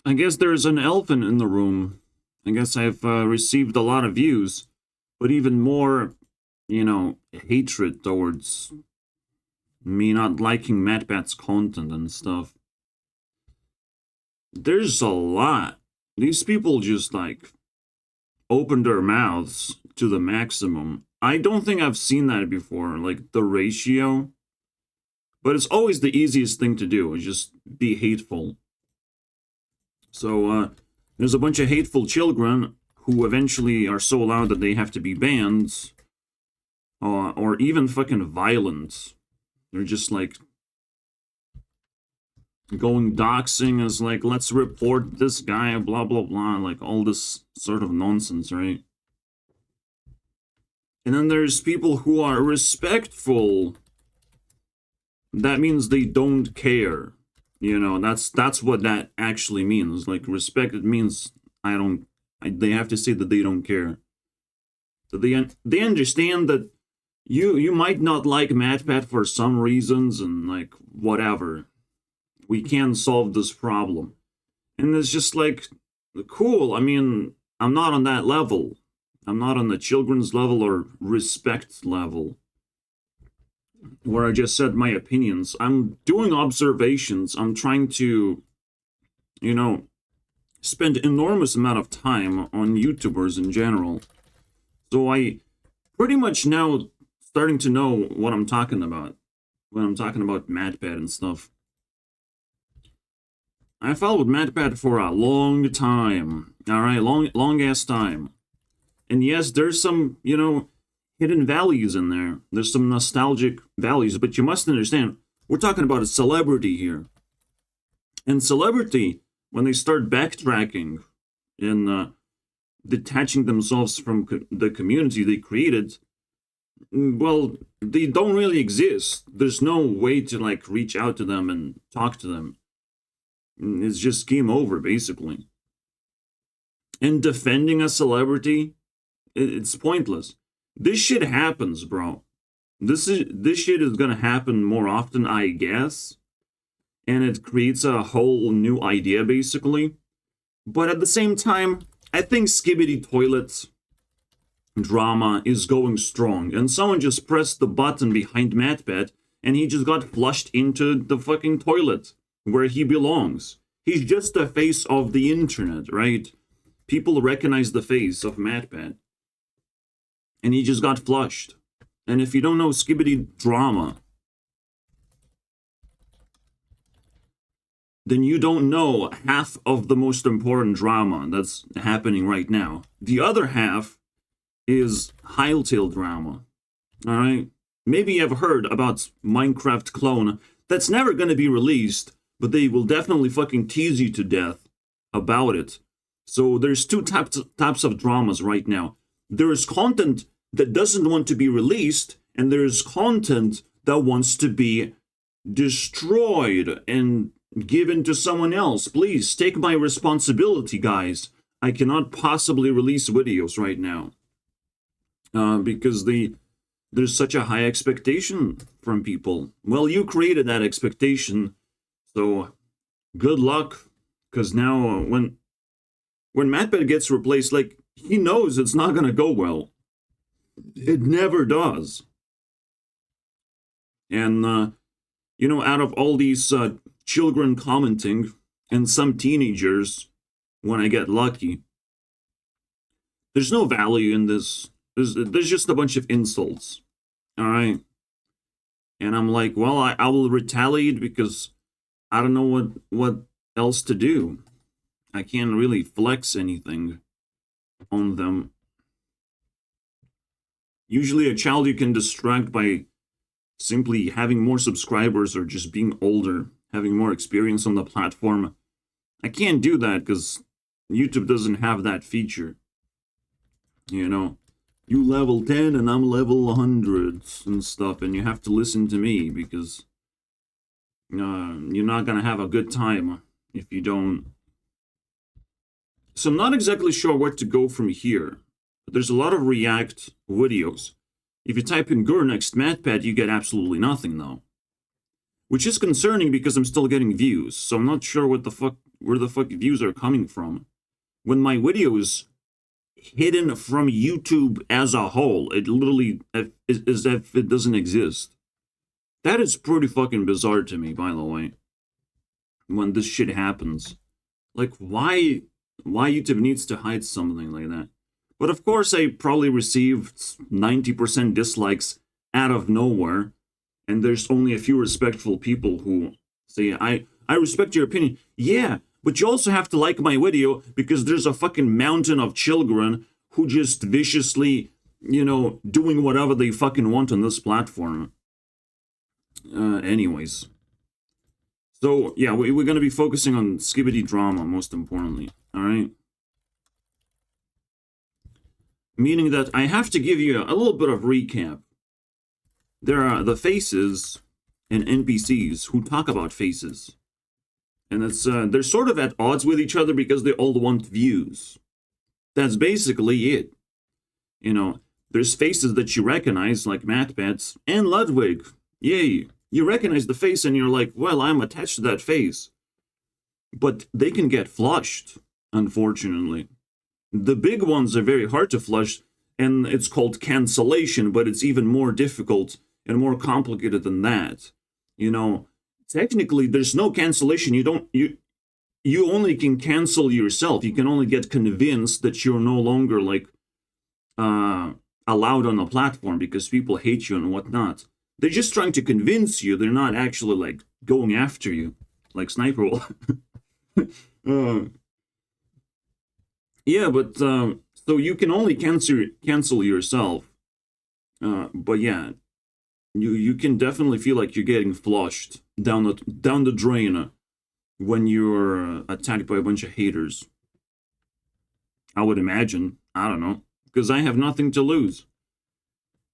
I guess there's an elephant in the room. I guess I've received a lot of views, but even more, hatred towards me not liking Matpat's content and stuff. There's a lot. These people just open their mouths to the maximum. I don't think I've seen that before, like the ratio. But it's always the easiest thing to do, is just be hateful. So, there's a bunch of hateful children who eventually are so loud that they have to be banned, or even fucking violent. They're just going doxing as let's report this guy, blah blah blah, like all this sort of nonsense, right? And then there's people who are respectful. That means they don't care. That's what that actually means. Like, respect, it means they have to say that they don't care. So they understand that you might not like Matpat for some reasons, and whatever. We can solve this problem. And it's just cool. I mean, I'm not on that level. I'm not on the children's level or respect level, where I just said my opinions. I'm doing observations. I'm trying to, spend enormous amount of time on YouTubers in general. So I pretty much now starting to know what I'm talking about when I'm talking about Matpat and stuff. I followed Matpat for a long time. Alright, long ass time. And yes, there's some, hidden values in there. There's some nostalgic values, but you must understand, we're talking about a celebrity here. And celebrity, when they start backtracking and detaching themselves from the community they created, well, they don't really exist. There's no way to reach out to them and talk to them. It's just game over, basically. And defending a celebrity, it's pointless. This shit happens, bro. This shit is gonna happen more often, I guess. And it creates a whole new idea, basically. But at the same time, I think Skibidi Toilet Drama is going strong. And someone just pressed the button behind Matpat, and he just got flushed into the fucking toilet, where he belongs. He's just the face of the internet, right? People recognize the face of Matpat. And he just got flushed. And if you don't know Skibidi Drama, then you don't know half of the most important drama that's happening right now. The other half is Hightail drama. Alright? Maybe you've heard about Minecraft clone that's never gonna be released, but they will definitely fucking tease you to death about it. So there's two types of dramas right now. There's content that doesn't want to be released, and there's content that wants to be destroyed and given to someone else. Please, take my responsibility, guys. I cannot possibly release videos right now. Because there's such a high expectation from people. Well, you created that expectation, so good luck. Because now, when Matpat gets replaced, he knows it's not gonna go well. It never does. And, out of all these children commenting, and some teenagers, when I get lucky, there's no value in this. There's just a bunch of insults. Alright? And I'm like, well, I will retaliate because I don't know what else to do. I can't really flex anything on them. Usually a child you can distract by simply having more subscribers or just being older, having more experience on the platform. I can't do that because YouTube doesn't have that feature. You level 10 and I'm level 100 and stuff, and you have to listen to me because you're not gonna have a good time if you don't. So I'm not exactly sure where to go from here. But there's a lot of React videos. If you type in Gurunext Matpat, you get absolutely nothing, though. Which is concerning because I'm still getting views, so I'm not sure what the fuck where the fuck views are coming from. When my video is hidden from YouTube as a whole, it literally is as if it doesn't exist. That is pretty fucking bizarre to me, by the way. When this shit happens. Like, why YouTube needs to hide something like that? But of course, I probably received 90% dislikes out of nowhere. And there's only a few respectful people who say, I respect your opinion. Yeah, but you also have to like my video because there's a fucking mountain of children who just viciously, you know, doing whatever they fucking want on this platform. Anyways. So, yeah, we're going to be focusing on Skibidi Drama, most importantly. Alright? Meaning that I have to give you a little bit of recap. There are the faces and NPCs who talk about faces. And it's they're sort of at odds with each other because they all want views. That's basically it. You know, there's faces that you recognize, like Matpat and Ludwig. Yay! You recognize the face and you're like, well, I'm attached to that face. But they can get flushed, unfortunately. The big ones are very hard to flush, and it's called cancellation, but it's even more difficult and more complicated than that. You know, technically, there's no cancellation. You only can cancel yourself. You can only get convinced that you're no longer, like, allowed on the platform because people hate you and whatnot. They're just trying to convince you. They're not actually, like, going after you, like Sniper will. Yeah, but, so you can only cancel yourself. But yeah, you can definitely feel like you're getting flushed down the drain when you're attacked by a bunch of haters. I would imagine. I don't know. Because I have nothing to lose.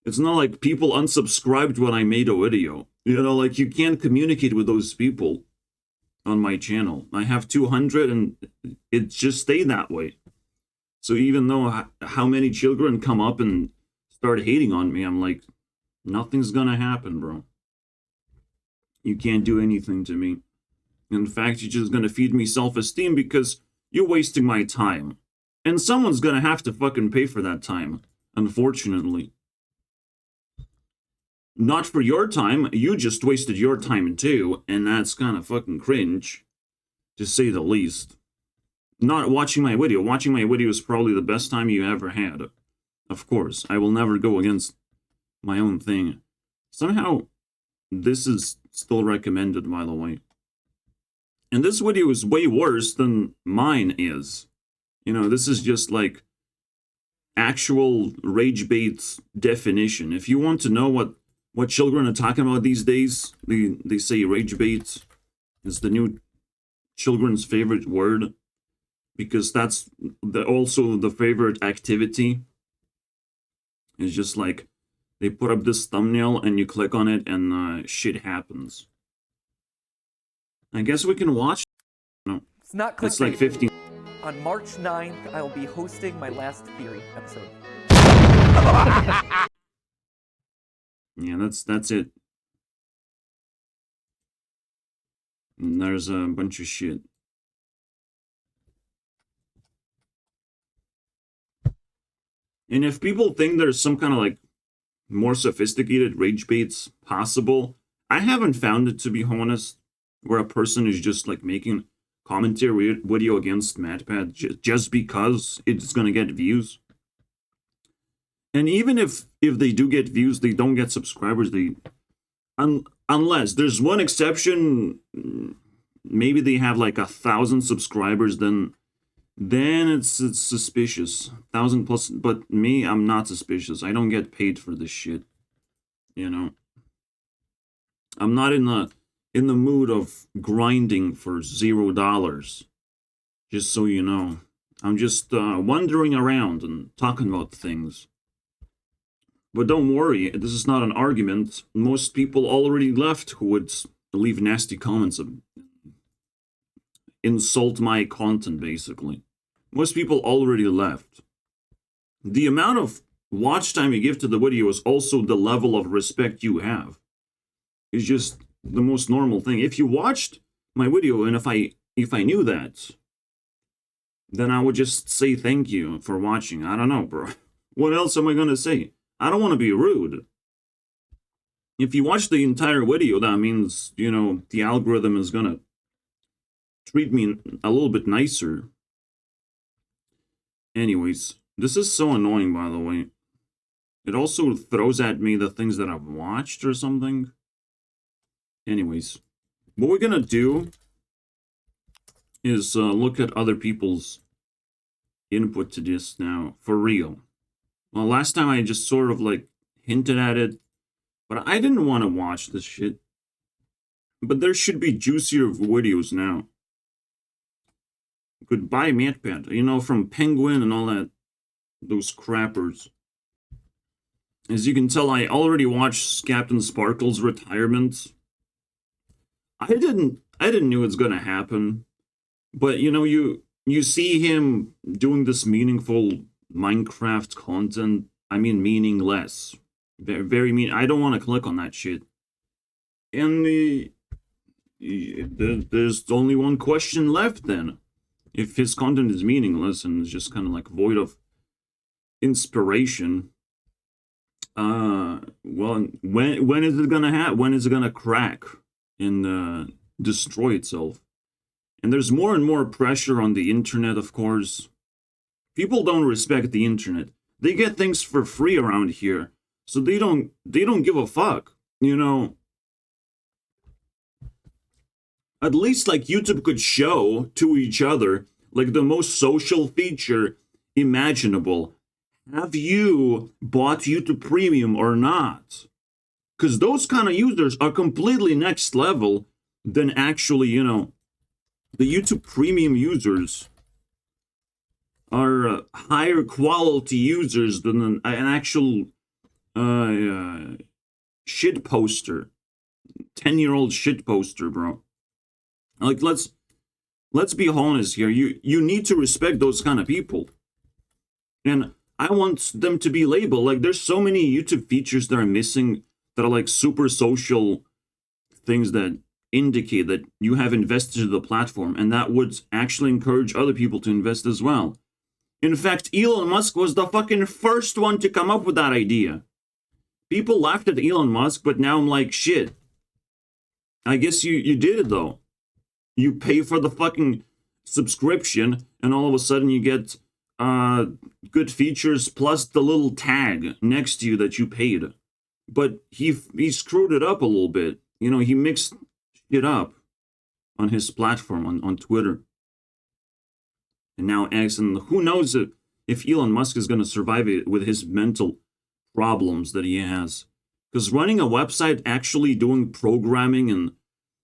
It's not like people unsubscribed when I made a video. You know, like, you can't communicate with those people on my channel. I have 200 and it just stayed that way. So even though how many children come up and start hating on me, I'm like, nothing's gonna happen, bro. You can't do anything to me. In fact, you're just gonna feed me self-esteem because you're wasting my time. And someone's gonna have to fucking pay for that time, unfortunately. Not for your time, you just wasted your time too, and that's kind of fucking cringe, to say the least. Not watching my video. Watching my video is probably the best time you ever had. Of course, I will never go against my own thing. Somehow, this is still recommended, by the way. And this video is way worse than mine is. You know, this is just like actual rage bait definition. If you want to know what children are talking about these days, they say rage bait is the new children's favorite word. Because that's also the favorite activity. It's just like, they put up this thumbnail and you click on it and shit happens. I guess we can watch. No, it's not clickbait. It's like 15. On March 9th, I will be hosting my Last Theory episode. Yeah, that's it. And there's a bunch of shit. And if people think there's some kind of, like, more sophisticated rage baits possible, I haven't found it, to be honest, where a person is just, like, making commentary video against Matpat just because it's gonna get views. And even if they do get views, they don't get subscribers. Unless there's one exception, maybe they have like 1,000 subscribers, then it's suspicious. 1,000 plus, but me, I'm not suspicious. I don't get paid for this shit. You know, I'm not in the mood of grinding for $0. Just so you know, I'm just wandering around and talking about things. But don't worry, this is not an argument. Most people already left who would leave nasty comments and insult my content, basically. Most people already left. The amount of watch time you give to the video is also the level of respect you have. It's just the most normal thing. If you watched my video and if I if I knew that, then I would just say thank you for watching. I don't know, bro. What else am I gonna say? I don't want to be rude. If you watch the entire video, that means, you know, the algorithm is gonna treat me a little bit nicer. Anyways, this is so annoying, by the way. It also throws at me the things that I've watched or something. Anyways, what we're gonna do is look at other people's input to this now, for real. Well, last time I just sort of like hinted at it, but I didn't want to watch this shit. But there should be juicier videos now. Goodbye, Matpat. You know, from Penguin and all that, those crappers. As you can tell, I already watched Captain Sparkle's retirement. I didn't know it's gonna happen. But, you know, you see him doing this meaningful Minecraft content. I mean, meaningless. Very, very mean. I don't want to click on that shit. And there's only one question left then. If his content is meaningless and is just kind of like void of inspiration, well, when is it gonna happen? When is it gonna crack and destroy itself? And there's more and more pressure on the internet, of course. People don't respect the internet. They get things for free around here, so they don't give a fuck, you know. At least like YouTube could show to each other like the most social feature imaginable. Have you bought YouTube Premium or not? Because those kind of users are completely next level than actually, you know, the YouTube Premium users are higher quality users than an actual shit poster. 10-year-old shit poster, bro. Like, let's be honest here. You need to respect those kind of people. And I want them to be labeled. Like, there's so many YouTube features that are missing that are like super social things that indicate that you have invested in the platform, and that would actually encourage other people to invest as well. In fact, Elon Musk was the fucking first one to come up with that idea. People laughed at Elon Musk, but now I'm like, shit. I guess you did it though. You pay for the fucking subscription, and all of a sudden you get good features plus the little tag next to you that you paid. But he screwed it up a little bit. You know, he mixed it up on his platform on Twitter. And now X, and who knows if Elon Musk is going to survive it with his mental problems that he has. Because running a website, actually doing programming and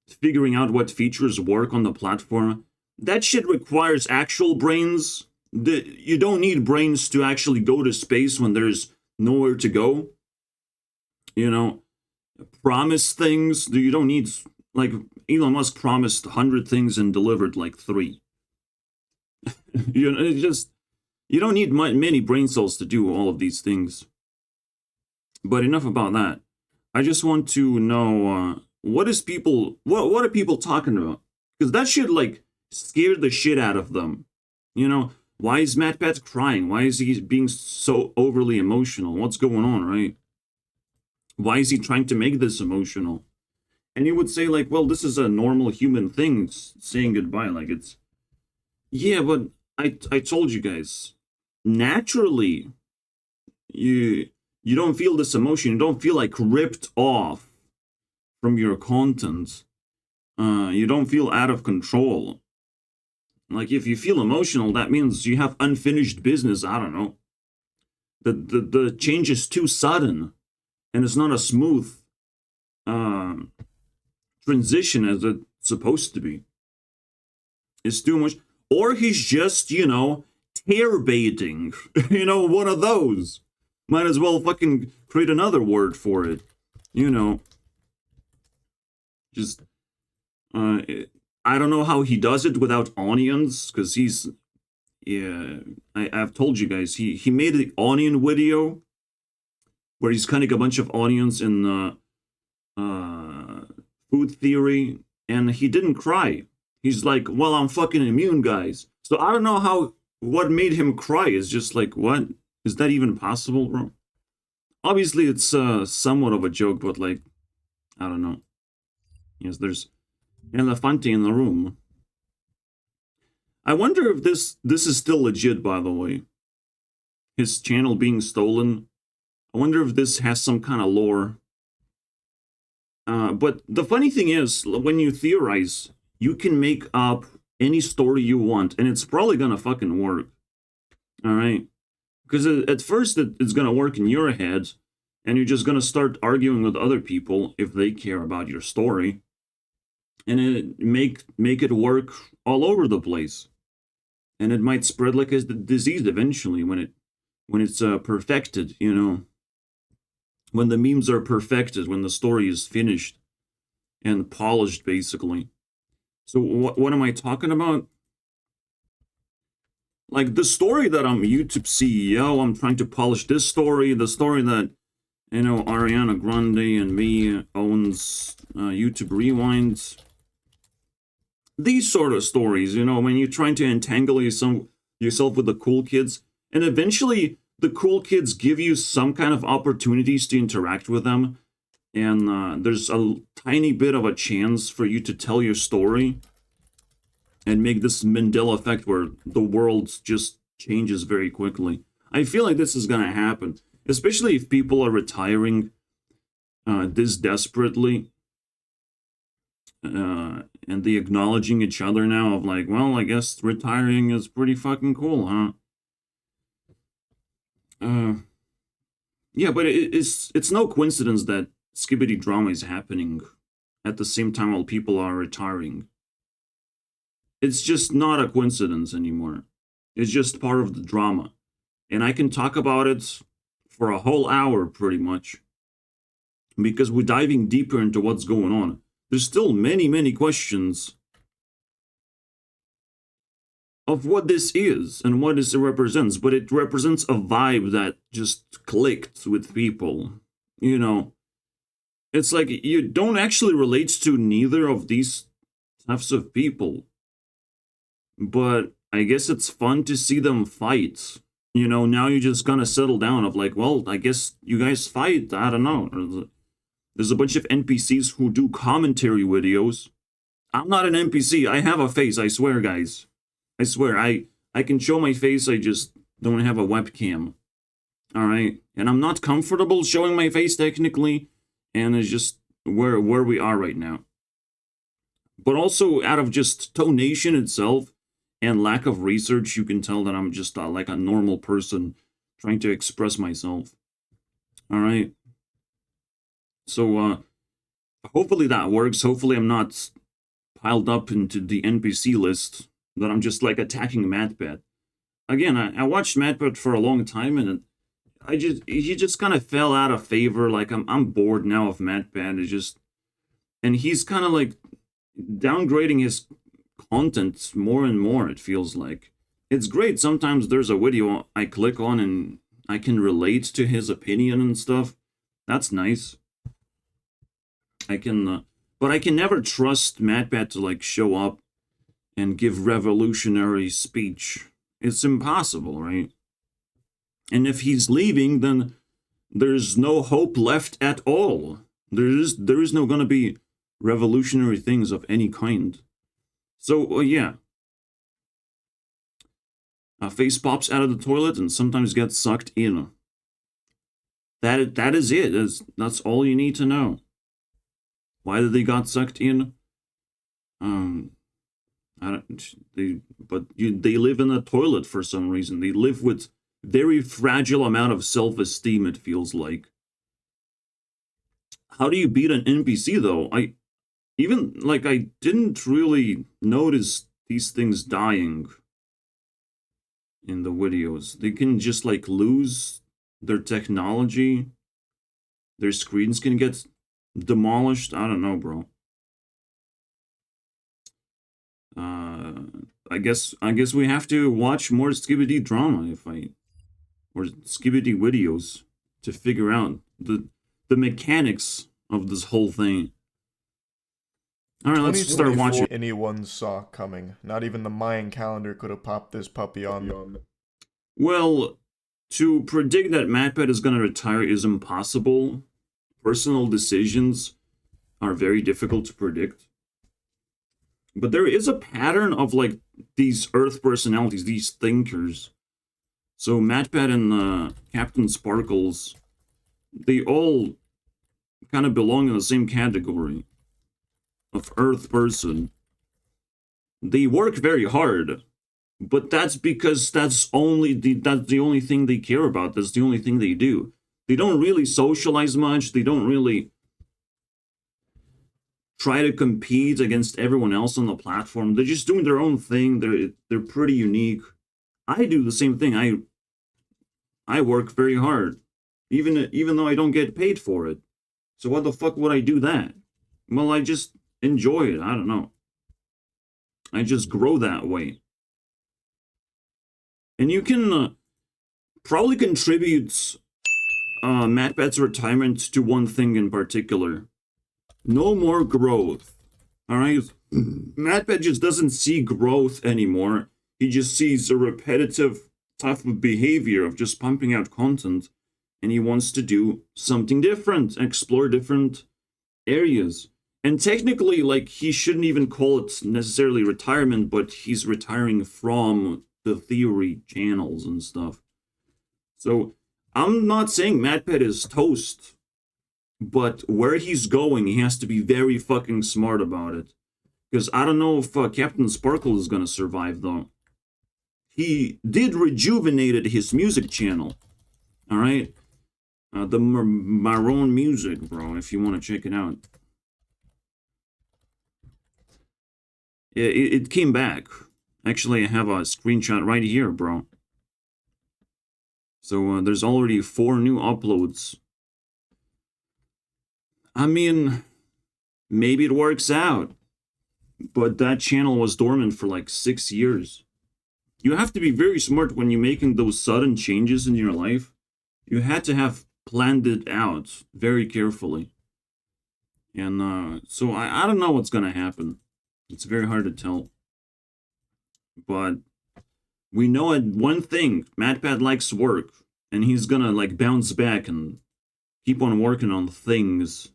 figuring out what features work on the platform, that shit requires actual brains. You don't need brains to actually go to space when there's nowhere to go. You know, promise things. You don't need, like, Elon Musk promised 100 things and delivered like 3. You know, it just, you don't need many brain cells to do all of these things. But enough about that. I just want to know what are people talking about? Because that shit like scared the shit out of them. You know, why is Matpat crying? Why is he being so overly emotional? What's going on, right? Why is he trying to make this emotional? And you would say like, well, this is a normal human thing, saying goodbye. Like, it's, yeah, but I told you guys, naturally, you don't feel this emotion. You don't feel like ripped off from your content. You don't feel out of control. Like, if you feel emotional, that means you have unfinished business. I don't know. The change is too sudden, and it's not a smooth transition as it's supposed to be. It's too much. Or he's just, you know, tear baiting. You know, one of those. Might as well fucking create another word for it. You know. Just, I don't know how he does it without onions, because he's, yeah, I've told you guys, he made an onion video where he's cutting a bunch of onions in food theory, and he didn't cry. He's like, well, I'm fucking immune, guys. So I don't know what made him cry is just like, what? Is that even possible, bro? Obviously, it's somewhat of a joke, but like, I don't know. Yes, there's Elefante in the room. I wonder if this is still legit, by the way. His channel being stolen. I wonder if this has some kind of lore. But the funny thing is, when you theorize, you can make up any story you want, and it's probably gonna fucking work. Alright? Because at first it's gonna work in your head, and you're just gonna start arguing with other people if they care about your story. And it make it work all over the place. And it might spread like a disease eventually when it's perfected, you know. When the memes are perfected, when the story is finished and polished, basically. So what am I talking about? Like the story that I'm YouTube CEO, I'm trying to polish this story, the story that, you know, Ariana Grande and me owns YouTube Rewind. These sort of stories, you know, when you're trying to entangle yourself with the cool kids, and eventually the cool kids give you some kind of opportunities to interact with them, and there's a tiny bit of a chance for you to tell your story and make this Mandela effect where the world just changes very quickly. I feel like this is going to happen, especially if people are retiring this desperately. And they acknowledging each other now of like, well, I guess retiring is pretty fucking cool, huh? Yeah, but it's no coincidence that Skibidi Drama is happening at the same time while people are retiring. It's just not a coincidence anymore. It's just part of the drama. And I can talk about it for a whole hour, pretty much. Because we're diving deeper into what's going on. There's still many, many questions of what this is and what this represents, but it represents a vibe that just clicked with people. You know, it's like you don't actually relate to neither of these types of people, but I guess it's fun to see them fight. You know, now you're just gonna settle down of like, well, I guess you guys fight, I don't know. There's a bunch of NPCs who do commentary videos. I'm not an NPC. I have a face. I swear, guys. I swear. I can show my face. I just don't have a webcam. All right? And I'm not comfortable showing my face technically. And it's just where we are right now. But also out of just tonation itself and lack of research, you can tell that I'm just like a normal person trying to express myself. All right? So, hopefully that works. Hopefully I'm not piled up into the NPC list, that I'm just, like, attacking Matpat. Again, I watched Matpat for a long time, and he just kind of fell out of favor. Like, I'm bored now of Matpat. And he's kind of, like, downgrading his content more and more, it feels like. It's great. Sometimes there's a video I click on, and I can relate to his opinion and stuff. That's nice. But I can never trust Matpat to, like, show up and give revolutionary speech. It's impossible, right? And if he's leaving, then there's no hope left at all. There is no gonna be revolutionary things of any kind. So, yeah. A face pops out of the toilet and sometimes gets sucked in. That is it. That's all you need to know. Why did they got sucked in? They live in a toilet for some reason. They live with very fragile amount of self-esteem, it feels like. How do you beat an NPC though? I didn't really notice these things dying in the videos. They can just like lose their technology. Their screens can get demolished. I don't know, bro. I guess we have to watch more Skibidi Drama or Skibidi videos to figure out the mechanics of this whole thing. All right, let's start 2024 watching. anyone saw coming. Not even the Mayan calendar could have popped this puppy on. Well, to predict that Matpat is going to retire is impossible. Personal decisions are very difficult to predict. But there is a pattern of like these Earth personalities, these thinkers. So Matpat and Captain Sparkles, they all kind of belong in the same category of Earth person. They work very hard, but that's because that's the only thing they care about. That's the only thing they do. They don't really socialize much. They don't really try to compete against everyone else on the platform. They're just doing their own thing. They're pretty unique. I do the same thing. I work very hard, even though I don't get paid for it. So why the fuck would I do that? Well, I just enjoy it. I don't know. I just grow that way. And you can probably contribute Matpat's retirement to one thing in particular. No more growth. Alright? Matpat just doesn't see growth anymore. He just sees a repetitive type of behavior of just pumping out content. And he wants to do something different, explore different areas. And technically, like, he shouldn't even call it necessarily retirement, but he's retiring from the theory channels and stuff. So, I'm not saying Matpat is toast, but where he's going, he has to be very fucking smart about it. Because I don't know if Captain Sparkle is going to survive, though. He did rejuvenated his music channel. Alright? The Maroon Music, bro, if you want to check it out. It came back. Actually, I have a screenshot right here, bro. So there's already 4 new uploads. I mean, maybe it works out. But that channel was dormant for like 6 years. You have to be very smart when you're making those sudden changes in your life. You had to have planned it out very carefully. And so I don't know what's going to happen. It's very hard to tell. But we know one thing. Matpat likes work. And he's gonna like bounce back and keep on working on things.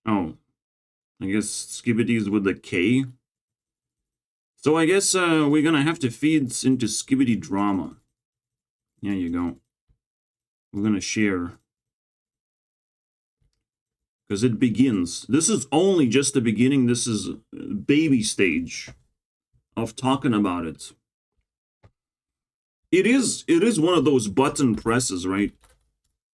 Oh. I guess Skibidi's with a K. So I guess we're gonna have to feed into Skibidi Drama. There you go. We're gonna share. Because it begins. This is only just the beginning. This is baby stage of talking about it. It is one of those button presses, right?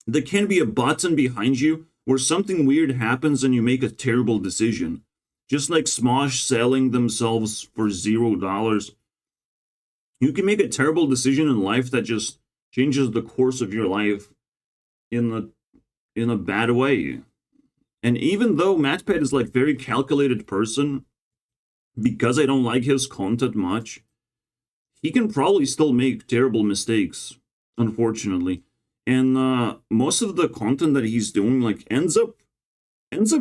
There can be a button behind you where something weird happens and you make a terrible decision. Just like Smosh selling themselves for $0. You can make a terrible decision in life that just changes the course of your life in a bad way. And even though Matpat is like very calculated person, because I don't like his content much, he can probably still make terrible mistakes, unfortunately. And most of the content that he's doing like ends up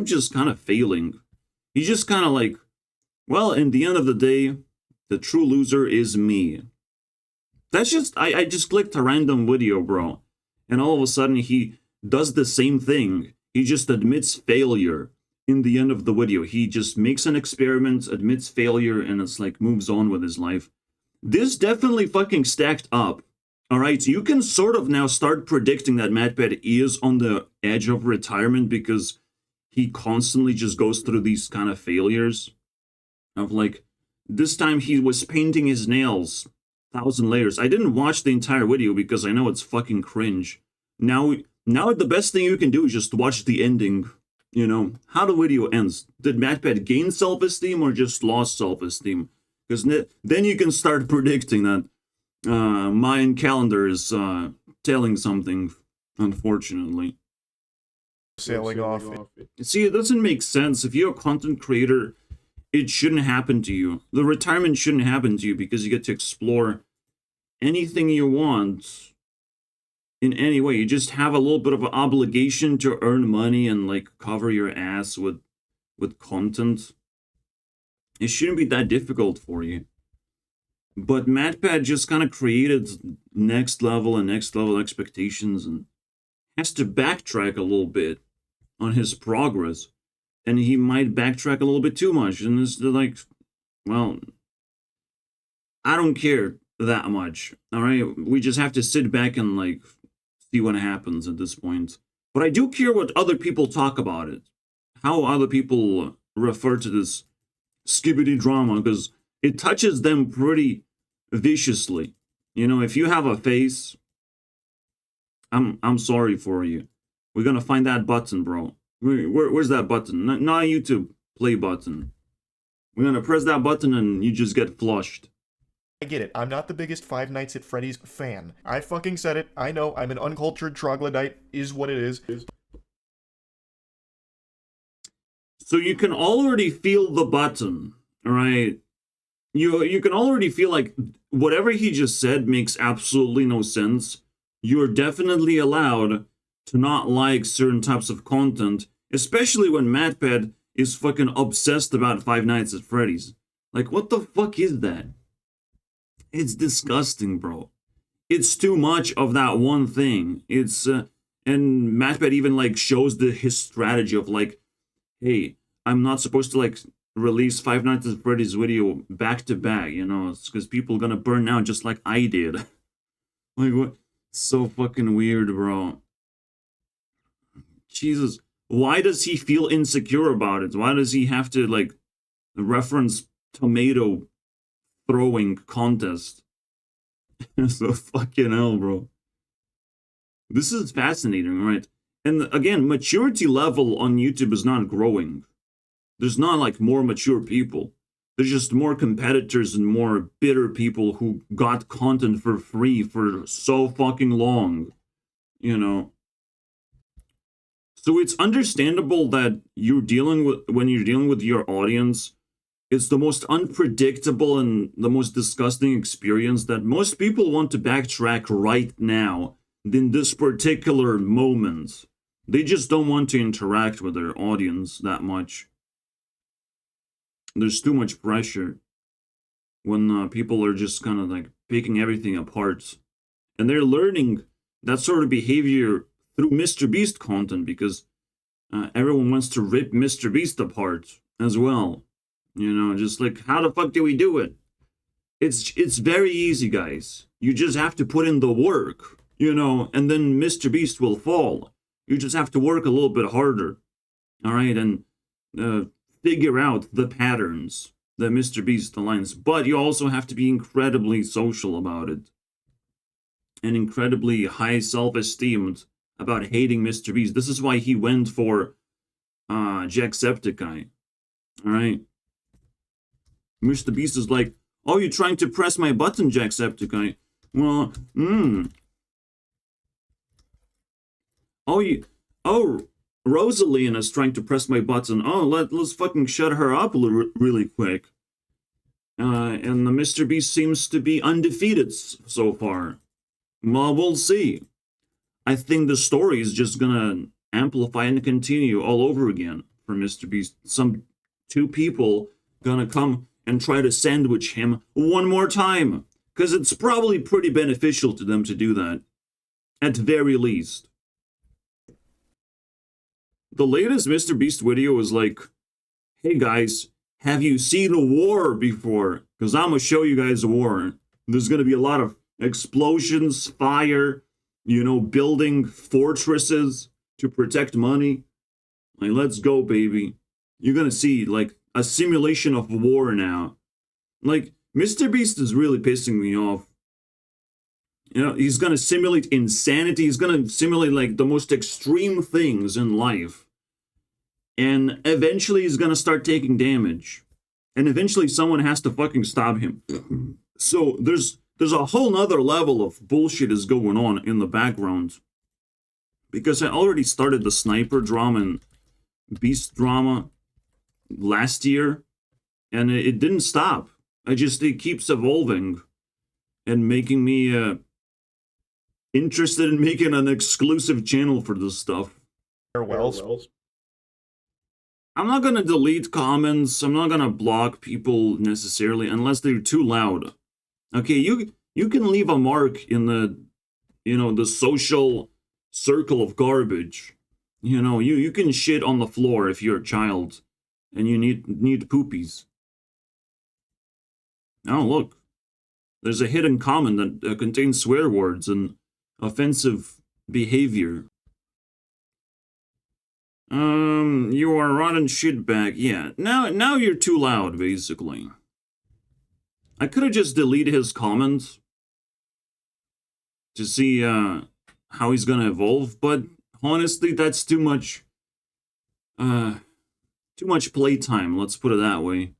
just kind of failing. He's just kind of like, well, in the end of the day, the true loser is me. That's just, I just clicked a random video, bro. And all of a sudden he does the same thing. He just admits failure in the end of the video. He just makes an experiment, admits failure, and it's like moves on with his life. This definitely fucking stacked up. Alright, you can sort of now start predicting that Matpat is on the edge of retirement because he constantly just goes through these kind of failures. Of like, this time he was painting his nails, 1,000 layers. I didn't watch the entire video because I know it's fucking cringe. Now the best thing you can do is just watch the ending. You know, how the video ends. Did Matpat gain self-esteem or just lost self-esteem? Because then you can start predicting that Mayan calendar is telling something, unfortunately. Sailing off. See, it doesn't make sense. If you're a content creator, it shouldn't happen to you. The retirement shouldn't happen to you because you get to explore anything you want in any way. You just have a little bit of an obligation to earn money and like cover your ass with content. It shouldn't be that difficult for you. But Matpat just kind of created next level expectations and has to backtrack a little bit on his progress. And he might backtrack a little bit too much. And it's like, well, I don't care that much. All right. We just have to sit back and like see what happens at this point. But I do care what other people talk about it. How other people refer to this Skibidi Drama, because it touches them pretty viciously. You know, if you have a face, I'm sorry for you. We're gonna find that button, bro. Where's that button? Not a YouTube play button. We're gonna press that button and you just get flushed. I get it. I'm not the biggest Five Nights at Freddy's fan. I fucking said it. I know. I'm an uncultured troglodyte. Is what it is. So you can already feel the button, all right? You can already feel like whatever he just said makes absolutely no sense. You're definitely allowed to not like certain types of content, especially when Matpat is fucking obsessed about Five Nights at Freddy's. Like, what the fuck is that? It's disgusting, bro. It's too much of that one thing. It's and Matpat even like shows his strategy of like, hey, I'm not supposed to like release Five Nights at Freddy's video back to back, you know, it's because people are gonna burn out just like I did. Like, what? So fucking weird, bro. Jesus. Why does he feel insecure about it? Why does he have to like reference tomato throwing contest? So fucking hell, bro. This is fascinating, right? And again, maturity level on YouTube is not growing. There's not like more mature people. There's just more competitors and more bitter people who got content for free for so fucking long, you know. So it's understandable that when you're dealing with your audience, it's the most unpredictable and the most disgusting experience that most people want to backtrack right now in this particular moment. They just don't want to interact with their audience that much. There's too much pressure when people are just kind of like picking everything apart. And they're learning that sort of behavior through Mr. Beast content because everyone wants to rip Mr. Beast apart as well. You know, just like, how the fuck do we do it? It's very easy, guys. You just have to put in the work, you know, and then Mr. Beast will fall. You just have to work a little bit harder, all right, and figure out the patterns that Mr. Beast aligns. But you also have to be incredibly social about it and incredibly high self-esteem about hating Mr. Beast. This is why he went for Jacksepticeye, all right? Mr. Beast is like, oh, you're trying to press my button, Jacksepticeye. Well, Oh, Rosaline is trying to press my button. Oh, let's fucking shut her up really quick. And the Mr. Beast seems to be undefeated so far. Well, we'll see. I think the story is just gonna amplify and continue all over again for Mr. Beast. Some two people gonna come and try to sandwich him one more time. Because it's probably pretty beneficial to them to do that. At very least. The latest Mr. Beast video was like, hey guys, have you seen a war before? Because I'm going to show you guys a war. There's going to be a lot of explosions, fire, you know, building fortresses to protect money. Like, let's go, baby. You're going to see, like, a simulation of war now. Like, Mr. Beast is really pissing me off. You know, he's going to simulate insanity. He's going to simulate, like, the most extreme things in life. And eventually he's going to start taking damage. And eventually someone has to fucking stop him. So there's a whole nother level of bullshit is going on in the background. Because I already started the sniper drama and beast drama last year. And it didn't stop. It keeps evolving. And making me interested in making an exclusive channel for this stuff. Farewells. I'm not gonna delete comments. I'm not gonna block people necessarily unless they're too loud. Okay, you can leave a mark in the, the social circle of garbage. You can shit on the floor if you're a child and you need poopies. Oh, look. There's a hidden comment that contains swear words and offensive behavior. You are a rotten shitbag. Yeah, now you're too loud, basically. I could have just deleted his comments to see how he's gonna evolve, but honestly, that's too much playtime, let's put it that way.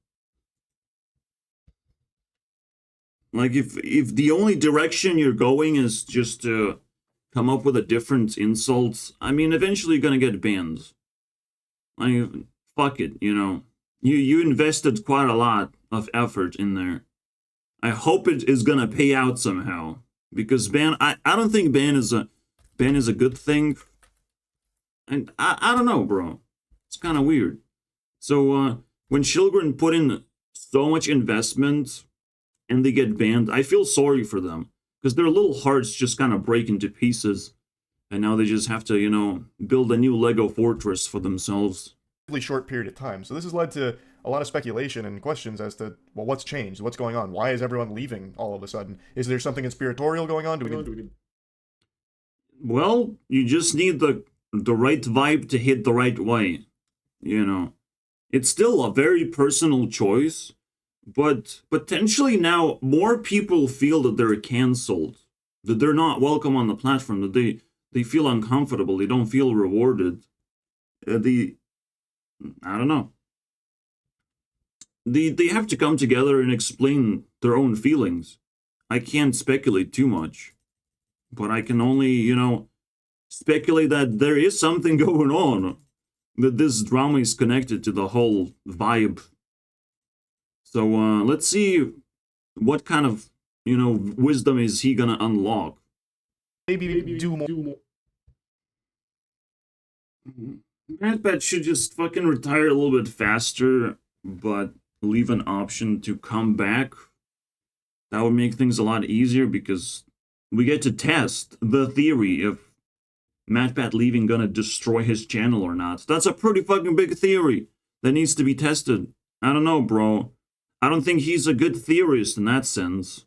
Like, if the only direction you're going is just to come up with a different insult, I mean, eventually you're gonna get banned. Like, fuck it, You invested quite a lot of effort in there. I hope it is gonna pay out somehow. Because I don't think ban is a good thing. And I don't know, bro. It's kind of weird. So, when children put in so much investment and they get banned, I feel sorry for them. Because their little hearts just kind of break into pieces. And now they just have to, build a new Lego fortress for themselves. Really short period of time. So this has led to a lot of speculation and questions as to, well, what's changed? What's going on? Why is everyone leaving all of a sudden? Is there something conspiratorial going on? Well, you just need the right vibe to hit the right way. It's still a very personal choice, but potentially now more people feel that they're cancelled, that they're not welcome on the platform, that they feel uncomfortable, they don't feel rewarded. I don't know. They have to come together and explain their own feelings. I can't speculate too much, but I can only, speculate that there is something going on, that this drama is connected to the whole vibe. So let's see what kind of, wisdom is he gonna unlock. Maybe do more. Matpat should just fucking retire a little bit faster, but leave an option to come back. That would make things a lot easier because we get to test the theory if Matpat leaving gonna destroy his channel or not. That's a pretty fucking big theory that needs to be tested. I don't know, bro. I don't think he's a good theorist in that sense.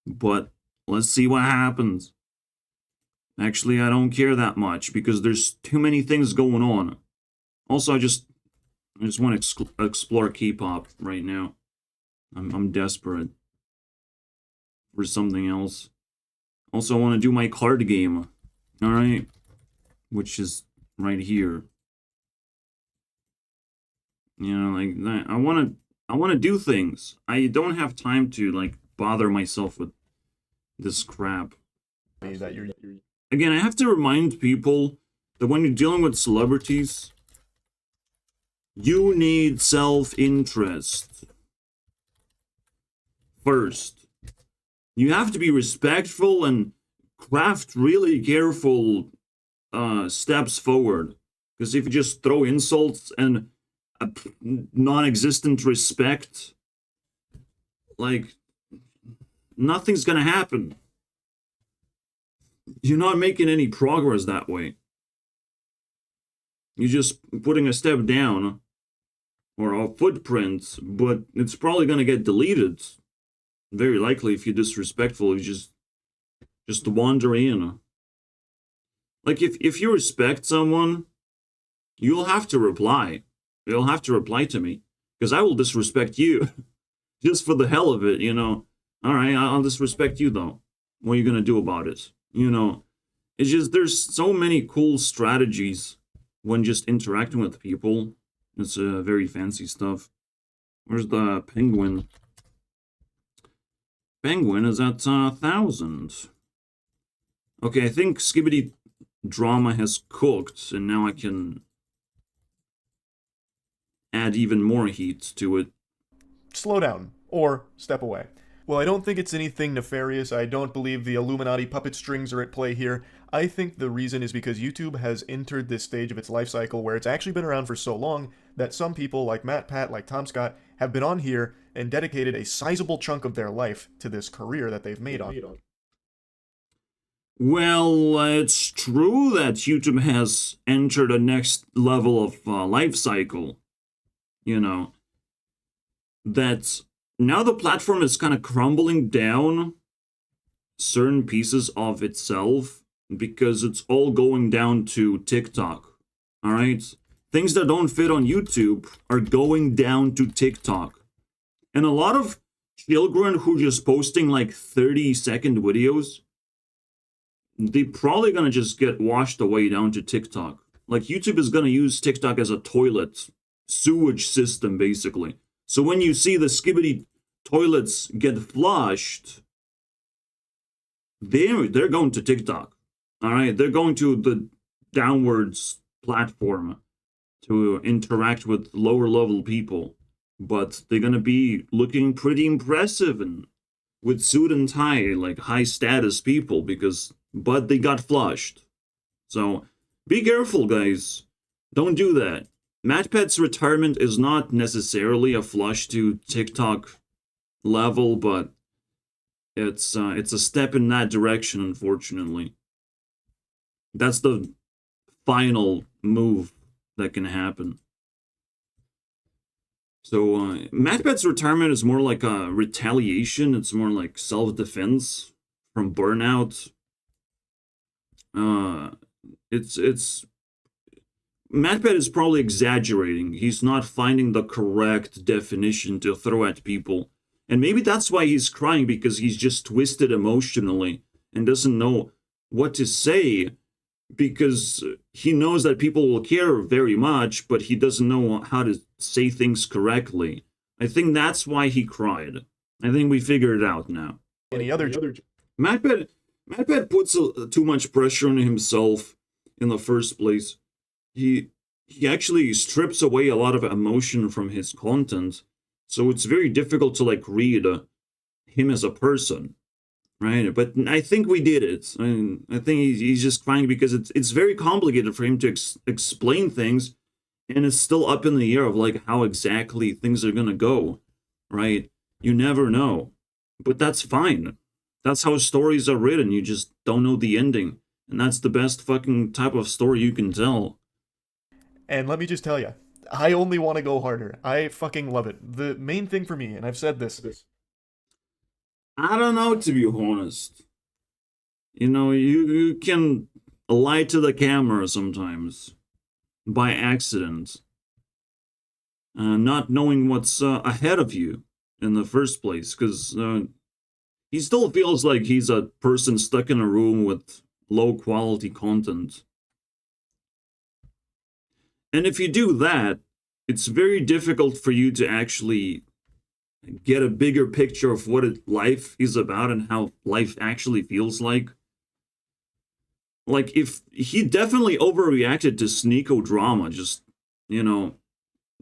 But let's see what happens. Actually, I don't care that much because there's too many things going on. Also, I just want to explore K-pop right now. I'm desperate for something else. Also, I want to do my card game. All right, which is right here. Like that. I want to do things. I don't have time to like bother myself with this crap. Again, I have to remind people that when you're dealing with celebrities, you need self-interest first. You have to be respectful and craft really careful steps forward. Because if you just throw insults and a non-existent respect, like, nothing's gonna happen. You're not making any progress that way. You're just putting a step down or a footprint, but it's probably gonna get deleted. Very likely if you're disrespectful, you just wander in. Like if you respect someone, you'll have to reply. You'll have to reply to me. Because I will disrespect you. Just for the hell of it, Alright, I'll disrespect you though. What are you gonna do about it? It's just there's so many cool strategies when just interacting with people. It's very fancy stuff. Where's the penguin? Penguin is at 1,000. Okay, I think Skibidi Drama has cooked, and now I can add even more heat to it. Slow down, or step away. Well, I don't think it's anything nefarious. I don't believe the Illuminati puppet strings are at play here. I think the reason is because YouTube has entered this stage of its life cycle where it's actually been around for so long that some people like Matpat, like Tom Scott, have been on here and dedicated a sizable chunk of their life to this career that they've made on. Well, it's true that YouTube has entered a next level of life cycle. You know, that now the platform is kind of crumbling down certain pieces of itself because it's all going down to TikTok. All right? Things that don't fit on YouTube are going down to TikTok. And a lot of children who just posting like 30-second videos, they probably gonna just get washed away down to TikTok. Like YouTube is gonna use TikTok as a toilet sewage system, basically. So when you see the Skibidi toilets get flushed, they're going to TikTok. All right, they're going to the downwards platform to interact with lower level people, but they're gonna be looking pretty impressive and with suit and tie, like high status people, but they got flushed. So be careful, guys. Don't do that. Matpat's retirement is not necessarily a flush to TikTok level, but it's a step in that direction, unfortunately. That's the final move that can happen. So Matpat's retirement is more like a retaliation. It's more like self-defense from burnout. It's Matpat is probably exaggerating. He's not finding the correct definition to throw at people. And maybe that's why he's crying, because he's just twisted emotionally and doesn't know what to say, because he knows that people will care very much, but he doesn't know how to say things correctly. I think that's why he cried. I think we figured it out now. Matpat puts too much pressure on himself in the first place. He actually strips away a lot of emotion from his content, so it's very difficult to like read him as a person, right? But I think we did it. I think he's just crying because it's very complicated for him to explain things, and it's still up in the air of like how exactly things are gonna go, right? You never know, but that's fine. That's how stories are written. You just don't know the ending, and that's the best fucking type of story you can tell. And let me just tell you, I only want to go harder. I fucking love it. The main thing for me, and I've said this. I don't know, to be honest. You know, you can lie to the camera sometimes by accident, not knowing what's ahead of you in the first place, because he still feels like he's a person stuck in a room with low quality content. And if you do that, it's very difficult for you to actually get a bigger picture of what life is about and how life actually feels like. Like, if he definitely overreacted to Sneeko drama, just, you know,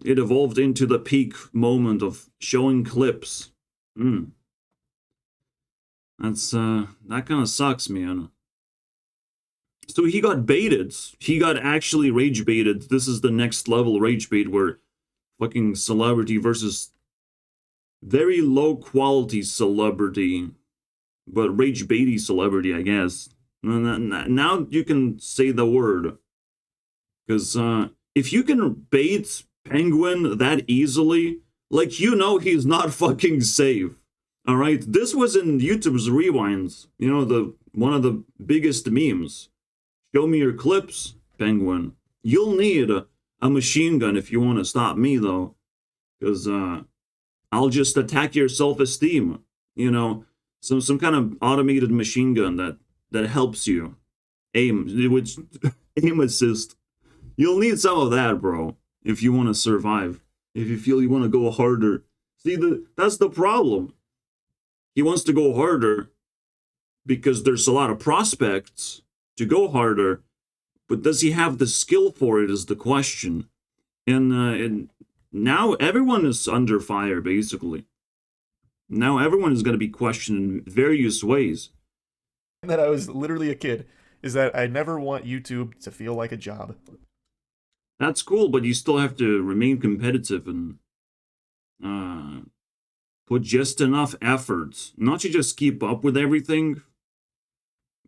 it evolved into the peak moment of showing clips. That's, that kind of sucks, man. So he got baited. He got actually rage baited. This is the next level rage bait, where fucking celebrity versus very low quality celebrity, but rage baity celebrity, I guess. Now you can say the word. Because if you can bait Penguin that easily, like, you know he's not fucking safe. Alright? This was in YouTube's rewinds. You know, one of the biggest memes. Show me your clips, Penguin. You'll need a machine gun if you want to stop me, though. Because I'll just attack your self-esteem. You know, some kind of automated machine gun that helps you aim, which aim assist. You'll need some of that, bro, if you want to survive. If you feel you want to go harder. See, that's the problem. He wants to go harder because there's a lot of prospects to go harder, but does he have the skill for it is the question. And now everyone is under fire, basically. Now everyone is going to be questioned in various ways. That I was literally a kid is that I never want YouTube to feel like a job. That's cool, but you still have to remain competitive and put just enough effort, not to just keep up with everything,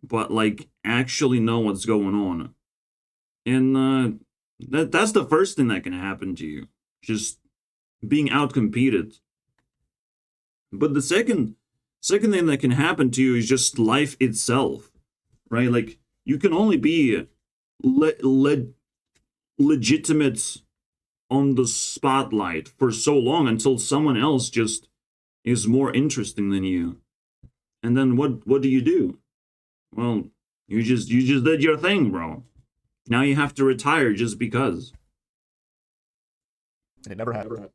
but like actually know what's going on. And that's the first thing that can happen to you, just being outcompeted. But the second thing that can happen to you is just life itself, right? Like you can only be legitimate on the spotlight for so long until someone else just is more interesting than you. And then what do you do? Well, you just did your thing, bro. Now you have to retire just because. It never happened.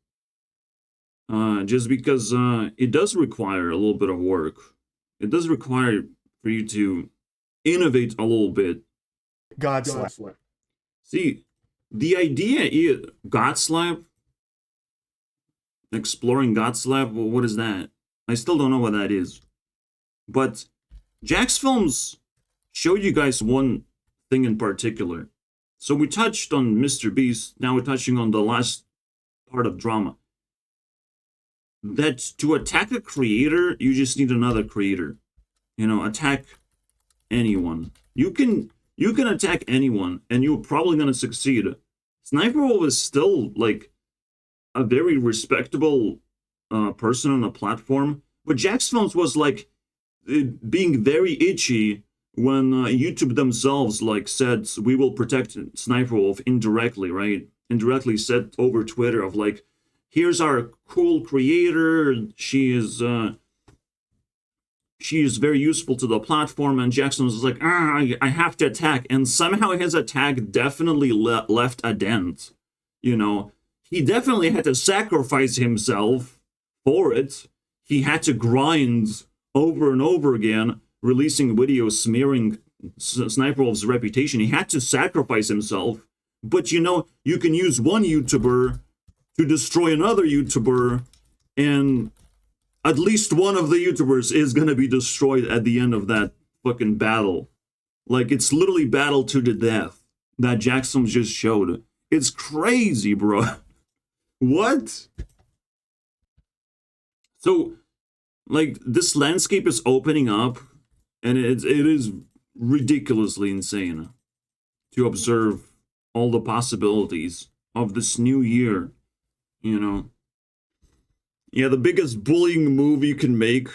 Just because it does require a little bit of work. It does require for you to innovate a little bit. God slap. See, the idea is God slap. Exploring God slap. Well, what is that? I still don't know what that is. But Jack's films showed you guys one thing in particular. So we touched on Mr. Beast. Now we're touching on the last part of drama. That to attack a creator, you just need another creator. You know, attack anyone. You can attack anyone, and you're probably gonna succeed. Sniper Wolf is still like a very respectable person on the platform, but Jack's Films was like being very itchy when YouTube themselves like said we will protect Sniper Wolf indirectly, right? Indirectly said over Twitter of like, here's our cool creator. She is very useful to the platform, and Jackson was like, I have to attack, and somehow his attack definitely left a dent. You know, he definitely had to sacrifice himself for it. He had to grind over and over again, releasing videos smearing Sniper Wolf's reputation. He had to sacrifice himself. But you know, you can use one YouTuber to destroy another YouTuber, and at least one of the YouTubers is gonna be destroyed at the end of that fucking battle. Like, it's literally battle to the death that Jackson just showed. It's crazy, bro. What? So, like, this landscape is opening up, and it is ridiculously insane to observe all the possibilities of this new year, you know. Yeah, the biggest bullying move you can make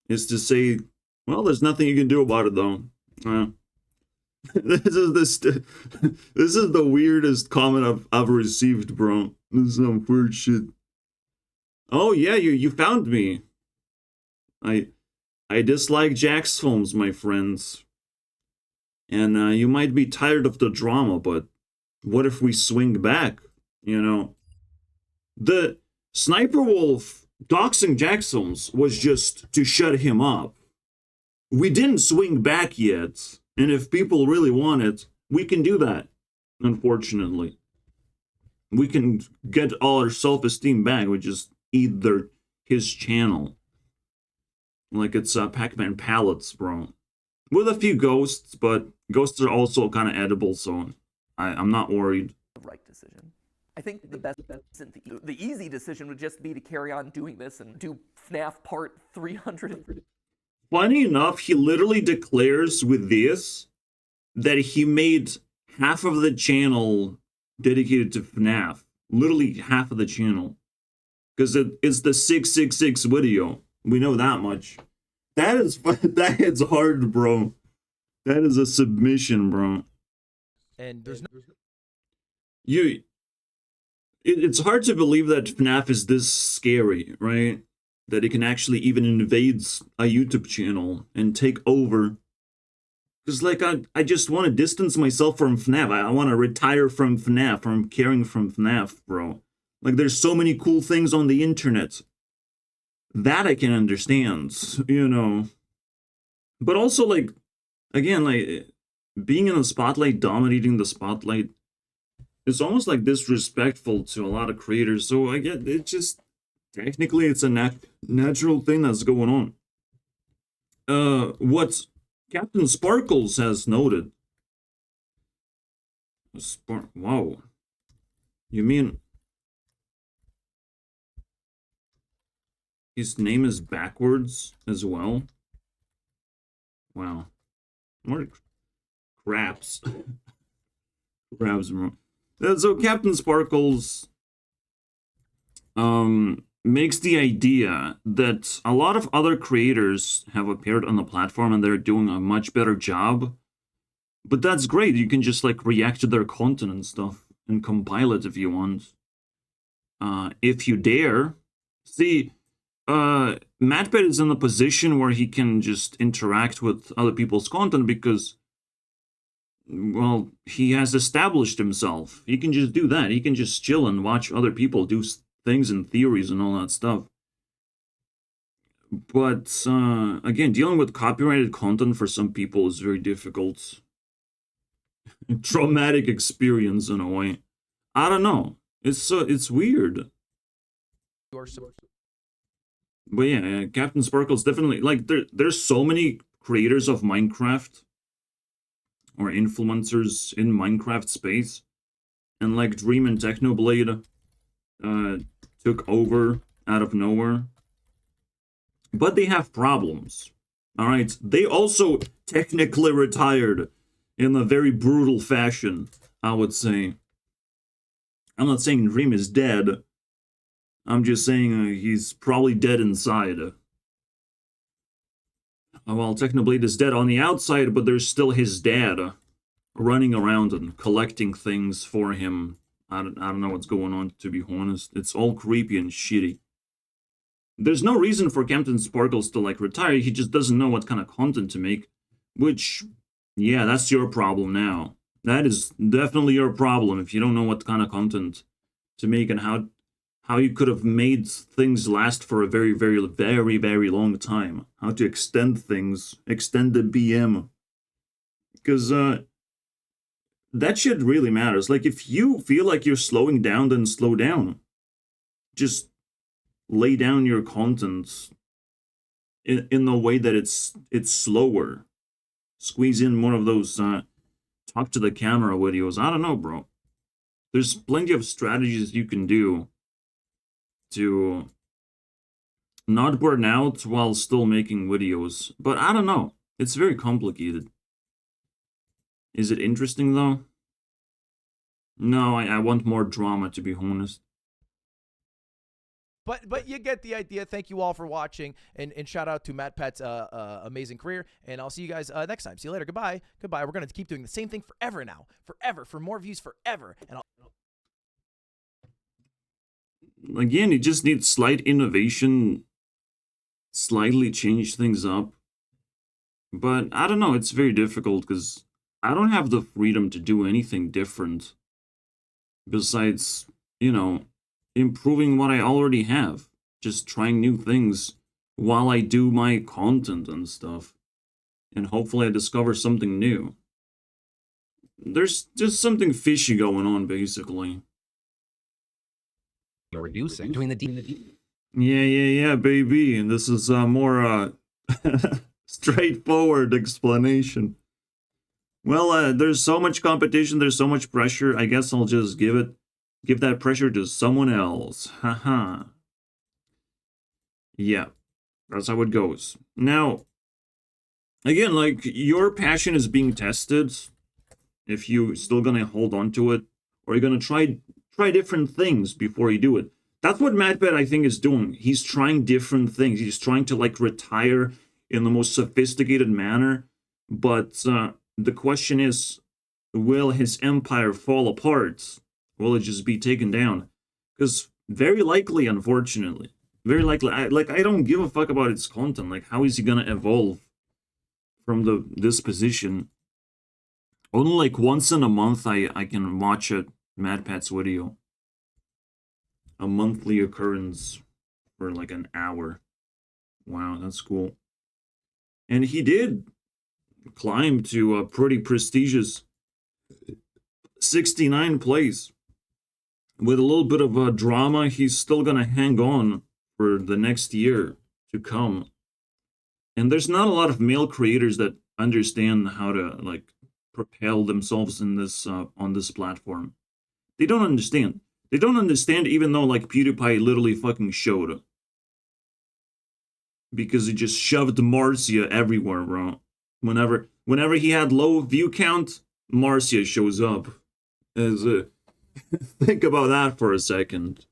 is to say, well, there's nothing you can do about it, though. This is the weirdest comment I've received, bro. This is some weird shit. Oh yeah, you found me. I dislike Jack's films, my friends. And you might be tired of the drama, but what if we swing back? You know, the Sniper Wolf doxing Jack's films was just to shut him up. We didn't swing back yet, and if people really want it, we can do that. Unfortunately, we can get all our self-esteem back. We just eat his channel like it's Pac-Man pallets, bro. With a few ghosts, but ghosts are also kind of edible, so I'm not worried. The right decision. I think the best, the easy decision would just be to carry on doing this and do FNAF Part 300. Funny enough, he literally declares with this that he made half of the channel dedicated to FNAF. Literally half of the channel. Because it's the 666 video. We know that much. That hits hard, bro. That is a submission, bro. And there's no... It's hard to believe that FNAF is this scary, right? That it can actually even invade a YouTube channel and take over. Because, like, I just want to distance myself from FNAF. I want to retire from FNAF, from caring from FNAF, bro. Like, there's so many cool things on the internet. That I can understand, you know. But also, like, again, like, being in the spotlight, dominating the spotlight, it's almost like disrespectful to a lot of creators. So I get it. Just Technically, it's a natural thing that's going on. What Captain Sparkles has noted. Wow. You mean his name is backwards as well? Wow. More craps. Crabs. So Captain Sparkles makes the idea that a lot of other creators have appeared on the platform and they're doing a much better job. But that's great. You can just like react to their content and stuff and compile it if you want. If you dare. See, Matpat is in a position where he can just interact with other people's content because, well, he has established himself. He can just do that. He can just chill and watch other people do things and theories and all that stuff. But, again, dealing with copyrighted content for some people is very difficult. Traumatic experience in a way. I don't know. It's weird. But yeah, Captain Sparkle's definitely, like, there's so many creators of Minecraft or influencers in Minecraft space, and like Dream and Technoblade took over out of nowhere. But they have problems. Alright, they also technically retired in a very brutal fashion, I would say. I'm not saying Dream is dead. I'm just saying he's probably dead inside. Well, Technoblade is dead on the outside, but there's still his dad running around and collecting things for him. I don't know what's going on, to be honest. It's all creepy and shitty. There's no reason for Captain Sparkles to, like, retire. He just doesn't know what kind of content to make. Which, yeah, that's your problem now. That is definitely your problem if you don't know what kind of content to make and how you could have made things last for a very, very, very, very long time. How to extend things. Extend the BM. Because, that shit really matters. Like, if you feel like you're slowing down, then slow down. Just lay down your content in the way that it's slower. Squeeze in more of those talk to the camera videos. I don't know, bro. There's plenty of strategies you can do to not burn out while still making videos. But I don't know. It's very complicated. Is it interesting, though? No, I want more drama, to be honest. But you get the idea. Thank you all for watching, and shout out to Matpat's amazing career. And I'll see you guys next time. See you later. Goodbye. Goodbye. We're gonna keep doing the same thing forever now, forever, for more views forever. And Again, you just need slight innovation, slightly change things up. But I don't know. It's very difficult because I don't have the freedom to do anything different besides, you know, improving what I already have. Just trying new things while I do my content and stuff. And hopefully I discover something new. There's just something fishy going on, basically. You're reducing. Doing the Yeah, baby. And this is a more straightforward explanation. Well, there's so much competition, there's so much pressure. I guess I'll just give that pressure to someone else. Haha. Yeah, that's how it goes. Now, again, like, your passion is being tested. If you're still gonna hold on to it, or you're gonna try different things before you do it. That's what Matpat, I think, is doing. He's trying different things. He's trying to, like, retire in the most sophisticated manner. But the question is, will his empire fall apart? Will it just be taken down? Because very likely, unfortunately. Very likely. I don't give a fuck about its content. Like, how is he gonna evolve from this position? Only, like, once in a month I can watch Matpat's video. A monthly occurrence for, like, an hour. Wow, that's cool. And he did climb to a pretty prestigious 69th place. With a little bit of drama, he's still gonna hang on for the next year to come. And there's not a lot of male creators that understand how to like propel themselves in this on this platform. They don't understand. They don't understand even though like PewDiePie literally fucking showed. Because he just shoved Marcia everywhere, bro. Whenever he had low view count, Marcia shows up. As think about that for a second.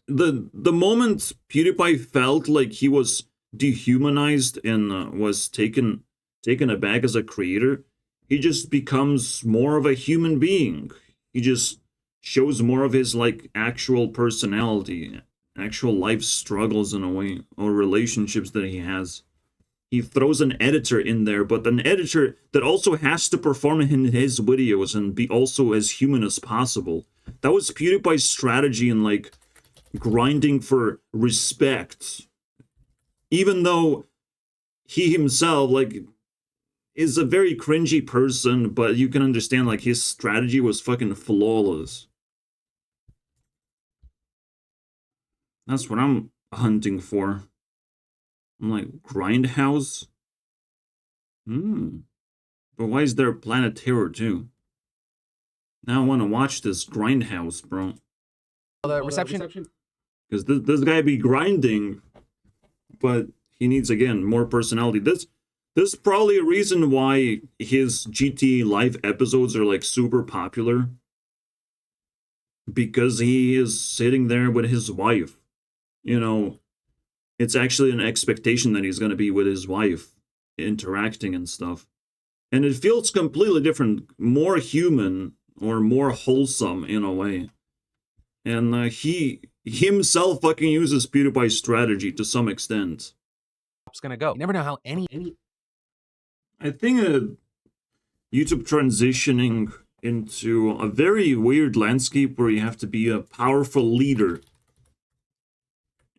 The moment PewDiePie felt like he was dehumanized and was taken aback as a creator, he just becomes more of a human being. He just shows more of his like actual personality, actual life struggles in a way, or relationships that he has. He throws an editor in there, but an editor that also has to perform in his videos and be also as human as possible. That was PewDiePie's strategy in like grinding for respect. Even though he himself like is a very cringy person, but you can understand like his strategy was fucking flawless. That's what I'm hunting for. I'm like, Grindhouse? But why is there Planet Terror too? Now I want to watch this Grindhouse, bro. The reception. Because this guy be grinding, but he needs, again, more personality. This is probably a reason why his GT Live episodes are, like, super popular. Because he is sitting there with his wife. You know, it's actually an expectation that he's going to be with his wife, interacting and stuff. And it feels completely different, more human, or more wholesome in a way. And he himself fucking uses PewDiePie's strategy to some extent. It's gonna go. You never know how any. I think YouTube transitioning into a very weird landscape where you have to be a powerful leader.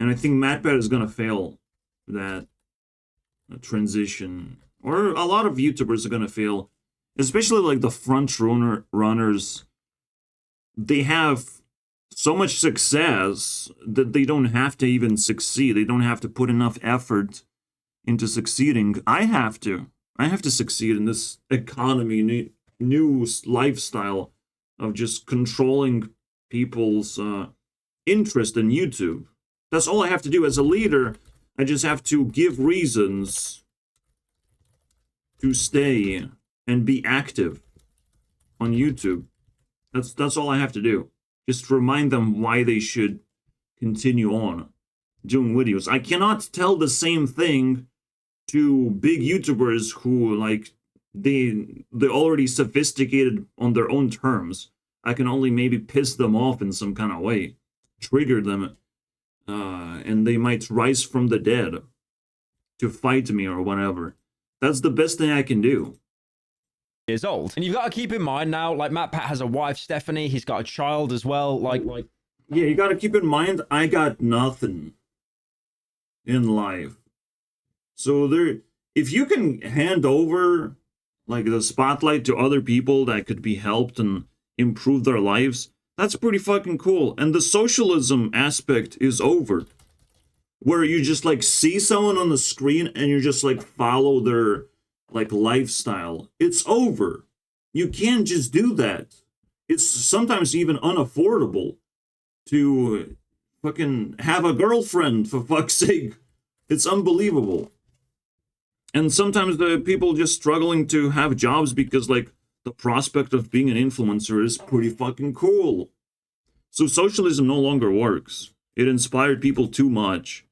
And I think Matpat is gonna fail that transition. Or a lot of YouTubers are gonna fail. Especially like the front runners. They have so much success that they don't have to even succeed. They don't have to put enough effort into succeeding. I have to succeed in this economy, new lifestyle of just controlling people's interest in YouTube. That's all I have to do as a leader. I just have to give reasons to stay and be active on YouTube. That's all I have to do. Just remind them why they should continue on doing videos. I cannot tell the same thing to big YouTubers who, like, they're already sophisticated on their own terms. I can only maybe piss them off in some kind of way, trigger them, and they might rise from the dead to fight me or whatever. That's the best thing I can do. Years old, and you've got to keep in mind now, like Matpat has a wife, Stephanie. He's got a child as well. Like yeah, you got to keep in mind, I got nothing in life. So if you can hand over like the spotlight to other people that could be helped and improve their lives, that's pretty fucking cool. And the socialism aspect is over, where you just like see someone on the screen and you just like follow their like lifestyle. It's over. You can't just do that. It's sometimes even unaffordable to fucking have a girlfriend, for fuck's sake. It's unbelievable. And sometimes the people just struggling to have jobs because like the prospect of being an influencer is pretty fucking cool. So socialism no longer works. It inspired people too much.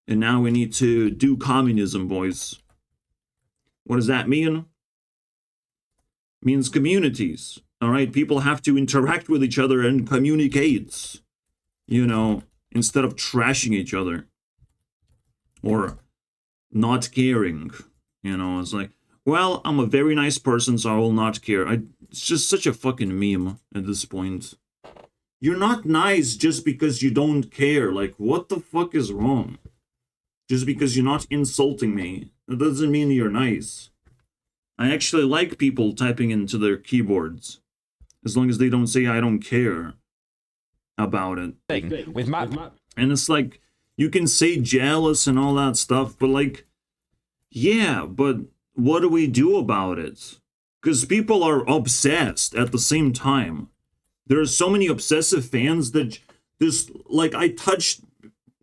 And now we need to do communism, boys. What does that mean? It means communities. All right, people have to interact with each other and communicate. You know, instead of trashing each other or not caring. You know, it's like, well, I'm a very nice person, so I will not care. It's just such a fucking meme at this point. You're not nice just because you don't care. Like, what the fuck is wrong? Just because you're not insulting me, that doesn't mean you're nice. I actually like people typing into their keyboards, as long as they don't say I don't care about it. with Matt, And it's like, you can say jealous and all that stuff, but like, yeah, but what do we do about it? Because people are obsessed at the same time. There are so many obsessive fans that just, like, I touched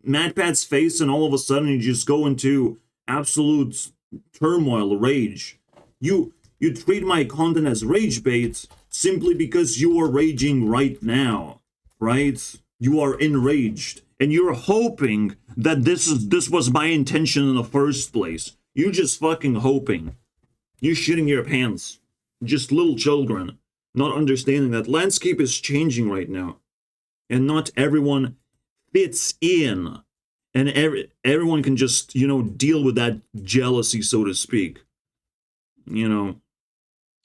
Matpat's face and all of a sudden you just go into absolute turmoil, rage. You treat my content as rage bait simply because you are raging right now, right? You are enraged, and you're hoping that this was my intention in the first place. You just fucking hoping. You shitting your pants. Just little children, not understanding that landscape is changing right now, and not everyone fits in, and everyone can just, you know, deal with that jealousy, so to speak. You know.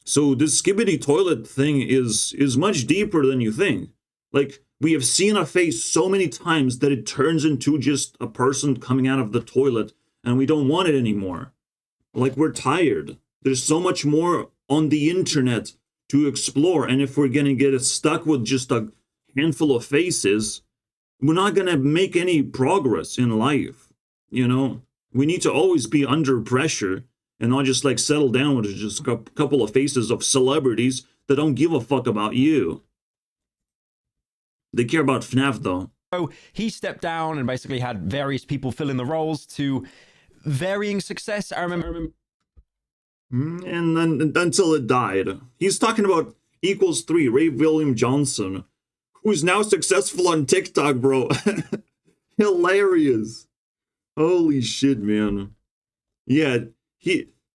So this Skibidi toilet thing is much deeper than you think. Like, we have seen a face so many times that it turns into just a person coming out of the toilet, and we don't want it anymore. Like, we're tired. There's so much more on the internet to explore, and if we're gonna get stuck with just a handful of faces, we're not gonna make any progress in life. You know? We need to always be under pressure, and not just like settle down with just a couple of faces of celebrities that don't give a fuck about you. They care about FNAF though. So he stepped down and basically had various people fill in the roles to varying success. I remember. And then until it died. He's talking about Equals 3, Ray William Johnson, who's now successful on TikTok, bro. Hilarious. Holy shit, man. Yeah.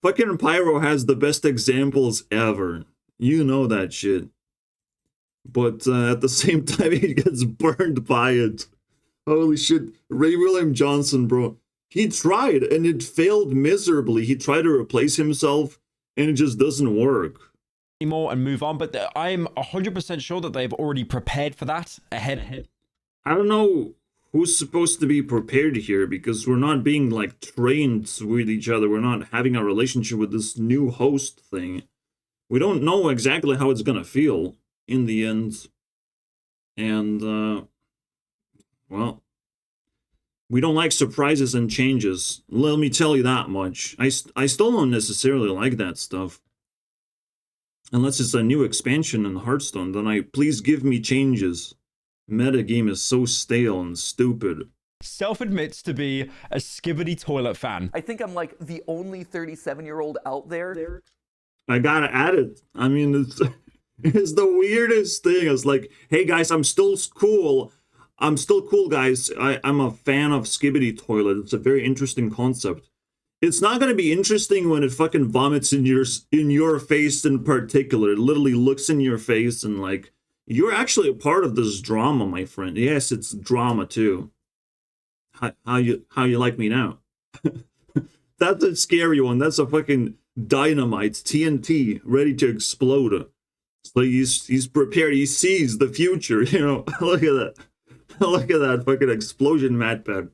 Fucking Pyro has the best examples ever. You know that shit. But at the same time, he gets burned by it. Holy shit. Ray William Johnson, bro. He tried, and it failed miserably. He tried to replace himself, and it just doesn't work. More and move on, but I'm 100% sure that they've already prepared for that ahead. I don't know who's supposed to be prepared here, because we're not being, like, trained with each other. We're not having a relationship with this new host thing. We don't know exactly how it's gonna feel in the end. And, well, we don't like surprises and changes. Let me tell you that much. I still don't necessarily like that stuff. Unless it's a new expansion in Hearthstone, then please give me changes. Metagame is so stale and stupid. Self-admits to be a Skibidi toilet fan. I think I'm like the only 37-year-old out there. I gotta add it. I mean, it's the weirdest thing. It's like, hey guys, I'm still cool. I'm still cool, guys. I'm a fan of Skibidi toilet. It's a very interesting concept. It's not gonna be interesting when it fucking vomits in your face in particular. It literally looks in your face and like, you're actually a part of this drama, my friend. Yes, it's drama too. How you like me now? That's a scary one. That's a fucking dynamite, TNT, ready to explode. So he's prepared. He sees the future. You know, look at that. Look at that fucking explosion, Matpat.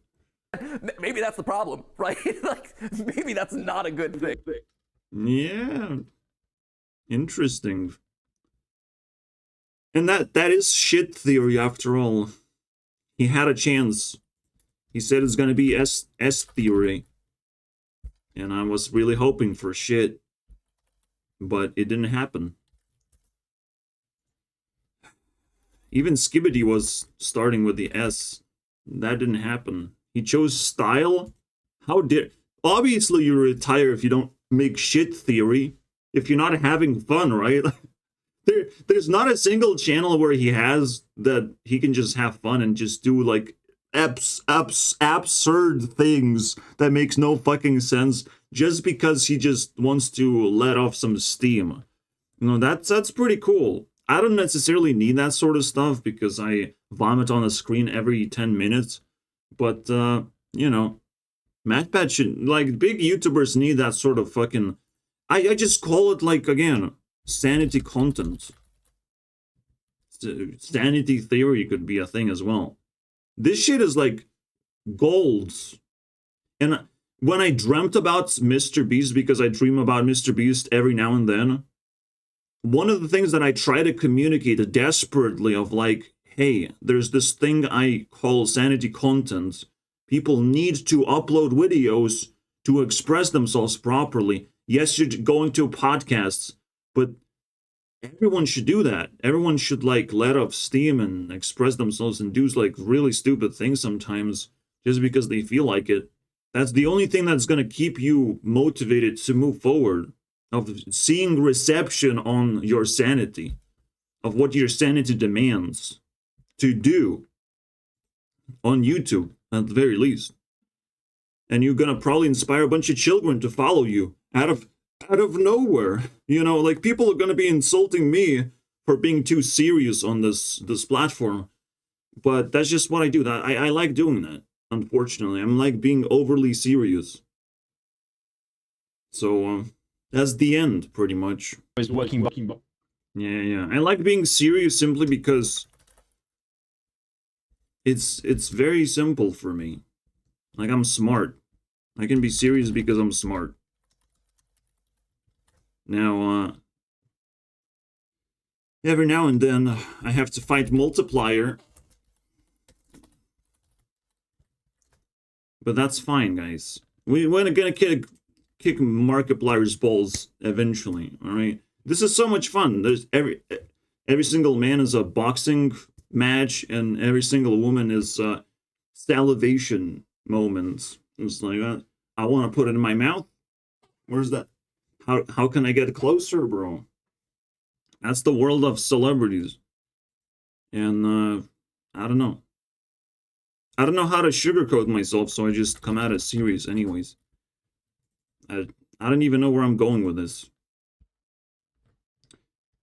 Maybe that's the problem, right? Like, maybe that's not a good thing. Yeah. Interesting. And that is shit theory after all. He had a chance. He said it's gonna be S theory. And I was really hoping for shit. But it didn't happen. Even Skibidi was starting with the S. That didn't happen. He chose style? How dare... Obviously you retire if you don't make shit theory. If you're not having fun, right? There's not a single channel where he has that he can just have fun and just do like absurd things that makes no fucking sense just because he just wants to let off some steam. You know, that's pretty cool. I don't necessarily need that sort of stuff because I vomit on the screen every 10 minutes. But, you know, Matpat should, like, big YouTubers need that sort of fucking... I just call it, like, again, sanity content. Sanity theory could be a thing as well. This shit is, like, gold. And when I dreamt about Mr. Beast, because I dream about Mr. Beast every now and then, one of the things that I try to communicate desperately of, like, hey, there's this thing I call sanity content. People need to upload videos to express themselves properly. Yes, you're going to podcasts, but everyone should do that. Everyone should like let off steam and express themselves and do like really stupid things sometimes just because they feel like it. That's the only thing that's going to keep you motivated to move forward, of seeing reception on your sanity, of what your sanity demands to do on YouTube at the very least. And you're going to probably inspire a bunch of children to follow you out of nowhere. You know, like people are going to be insulting me for being too serious on this platform, but that's just what I do. I like doing that. Unfortunately, I'm like being overly serious. So that's the end, pretty much. Is working. Yeah. I like being serious simply because it's very simple for me. Like, I'm smart. I can be serious because I'm smart. Now, every now and then, I have to fight Multiplier. But that's fine, guys. We're gonna kick Markiplier's balls eventually, alright? This is so much fun. There's every single man is a boxing match, and every single woman is salivation moments. It's like, I want to put it in my mouth. Where's that? How can I get closer, bro? That's the world of celebrities. And I don't know. I don't know how to sugarcoat myself, so I just come out as serious anyways. I don't even know where I'm going with this.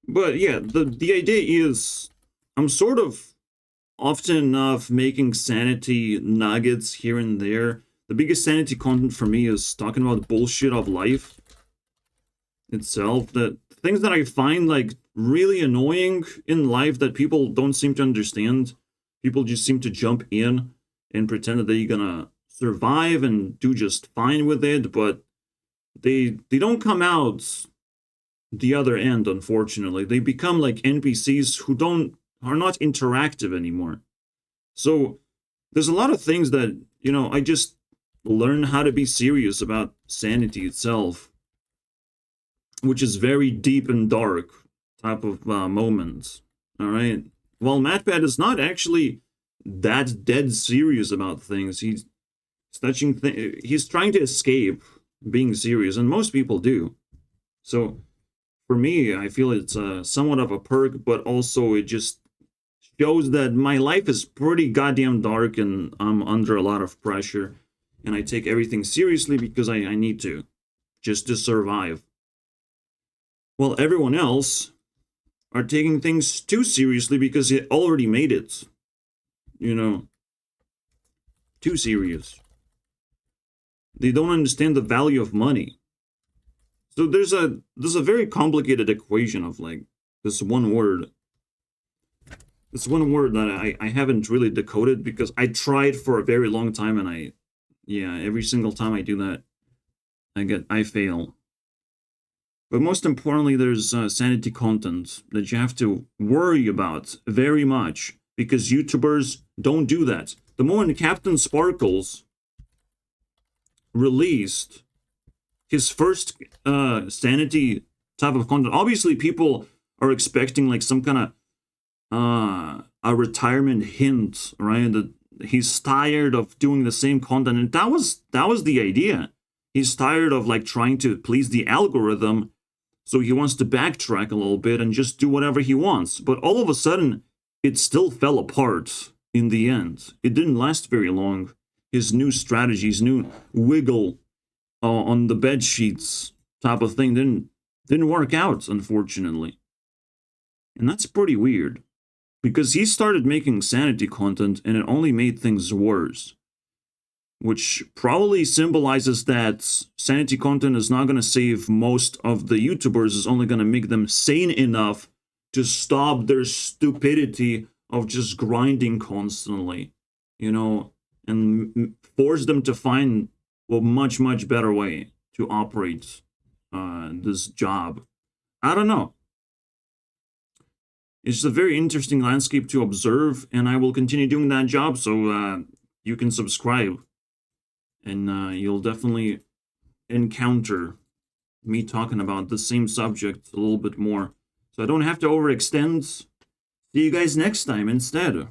But yeah, the idea is I'm sort of often enough making sanity nuggets here and there. The biggest sanity content for me is talking about bullshit of life itself. That things that I find like really annoying in life that people don't seem to understand. People just seem to jump in and pretend that they're gonna survive and do just fine with it, but they don't come out the other end, unfortunately. They become like NPCs who are not interactive anymore. So there's a lot of things that, you know, I just learn how to be serious about sanity itself, which is very deep and dark type of moments. All right. While Matpat is not actually that dead serious about things, he's trying to escape being serious, and most people do. So for me, I feel it's somewhat of a perk, but also it just shows that my life is pretty goddamn dark and I'm under a lot of pressure, and I take everything seriously because I need to, just to survive. While everyone else are taking things too seriously because it already made it, you know, too serious. They don't understand the value of money. So there's a very complicated equation of like this one word that I haven't really decoded because I tried for a very long time, and every single time I do that, I fail. But most importantly, there's sanity content that you have to worry about very much, because YouTubers don't do that. The moment Captain Sparkles released his first sanity type of content, obviously people are expecting like some kind of a retirement hint, right? That he's tired of doing the same content, and that was the idea. He's tired of like trying to please the algorithm, so he wants to backtrack a little bit and just do whatever he wants. But all of a sudden, it still fell apart in the end. It didn't last very long. His new strategies, new wiggle on the bed sheets type of thing didn't work out, unfortunately. And that's pretty weird, because he started making sanity content and it only made things worse, which probably symbolizes that sanity content is not going to save most of the YouTubers. It's only going to make them sane enough to stop their stupidity of just grinding constantly, you know, and force them to find a much, much better way to operate this job. I don't know. it's just a very interesting landscape to observe, and I will continue doing that job, so you can subscribe. And you'll definitely encounter me talking about the same subject a little bit more. So I don't have to overextend. See you guys next time instead.